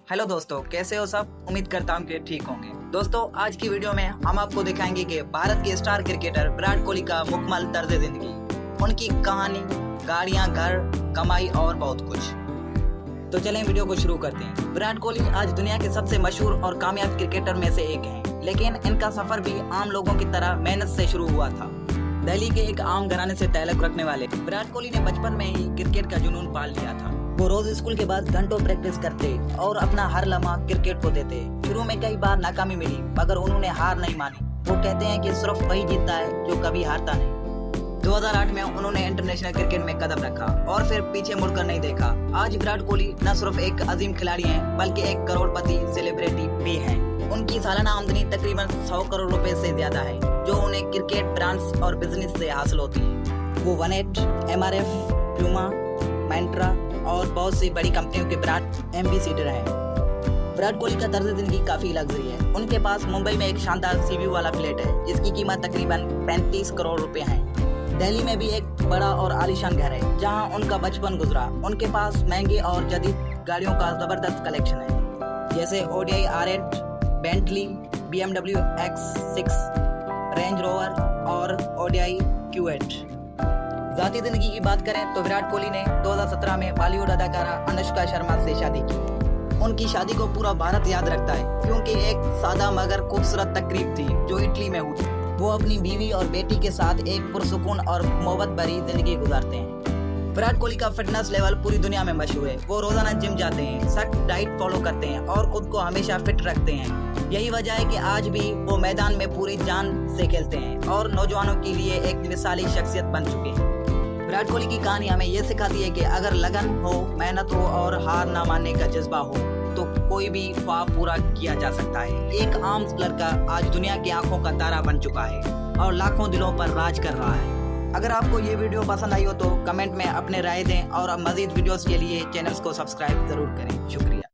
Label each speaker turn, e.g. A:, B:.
A: Hello दोस्तों, कैसे हो सब। उम्मीद करता हूँ कि ठीक होंगे। दोस्तों, आज की वीडियो में हम आपको दिखाएंगे कि भारत के स्टार क्रिकेटर विराट कोहली का मुकम्मल तर्ज जिंदगी, उनकी कहानी, गाड़ियाँ, घर, कमाई और बहुत कुछ। तो चलें वीडियो को शुरू करते हैं। विराट कोहली आज दुनिया के सबसे मशहूर और कामयाब क्रिकेटर में से एक हैं, लेकिन इनका सफर भी आम लोगों की तरह मेहनत से शुरू हुआ था। दिल्ली के एक आम घराने से ताल्लुक रखने वाले विराट कोहली ने बचपन में ही क्रिकेट का जुनून पाल लिया था। वो रोज स्कूल के बाद घंटों प्रैक्टिस करते और अपना हर लम्हा क्रिकेट को देते। शुरू में कई बार नाकामी मिली, मगर उन्होंने हार नहीं मानी। वो कहते हैं कि सिर्फ वही जीतता है जो कभी हारता नहीं। 2008 में उन्होंने इंटरनेशनल क्रिकेट में कदम रखा और फिर पीछे मुड़कर नहीं देखा। आज विराट कोहली न सिर्फ एक अजीम खिलाड़ी हैं, बल्कि एक करोड़पति सेलिब्रिटी भी हैं। उनकी सालाना आमदनी तकरीबन 100 करोड़ रुपए से ज्यादा है, जो उन्हें क्रिकेट, ब्रांड्स और बिजनेस से हासिल होती है। वो 180, MRF, प्यूमा, मैंट्रा और बहुत सी बड़ी कंपनियों के ब्रांड एम्बेसडर हैं। विराट कोहली का तर्ज जिंदगी काफी लग्जरी है। उनके पास मुंबई में एक शानदार सी व्यू वाला फ्लैट है, जिसकी कीमत तकरीबन 35 करोड़ रुपए है। दिल्ली में भी एक बड़ा और आलीशान घर है, जहां उनका बचपन गुजरा। उनके पास महंगी और जदीद गाड़ियों का जबरदस्त कलेक्शन है, जैसे ODI R8, Bentley, BMW X6, range rover और ODI Q8। जाती जिंदगी की बात करें तो विराट कोहली ने 2017 में बॉलीवुड अदाकारा अनुष्का शर्मा से शादी की। उनकी शादी को पूरा भारत याद रखता है, क्योंकि एक सादा मगर खूबसूरत तकरीब थी जो इटली में हुई। वो अपनी बीवी और बेटी के साथ एक पुरसुकून और मोहब्बत भरी जिंदगी गुजारते हैं। विराट कोहली का फिटनेस लेवल पूरी दुनिया में मशहूर है। वो रोजाना जिम जाते हैं, सख्त डाइट फॉलो करते हैं और खुद को हमेशा फिट रखते हैं। यही वजह है कि आज भी वो मैदान में पूरी जान से खेलते हैं और नौजवानों के लिए एक मिसाली शख्सियत बन चुके हैं। विराट कोहली की कहानी हमें ये सिखाती है कि अगर लगन हो, मेहनत हो और हार ना मानने का जज्बा हो, तो कोई भी ख्वाब पूरा किया जा सकता है। एक आम लड़का आज दुनिया की आंखों का तारा बन चुका है और लाखों दिलों पर राज कर रहा है। अगर आपको ये वीडियो पसंद आई हो तो कमेंट में अपने राय दें और मजीद वीडियोस के लिए चैनल को सब्सक्राइब जरूर करें। शुक्रिया।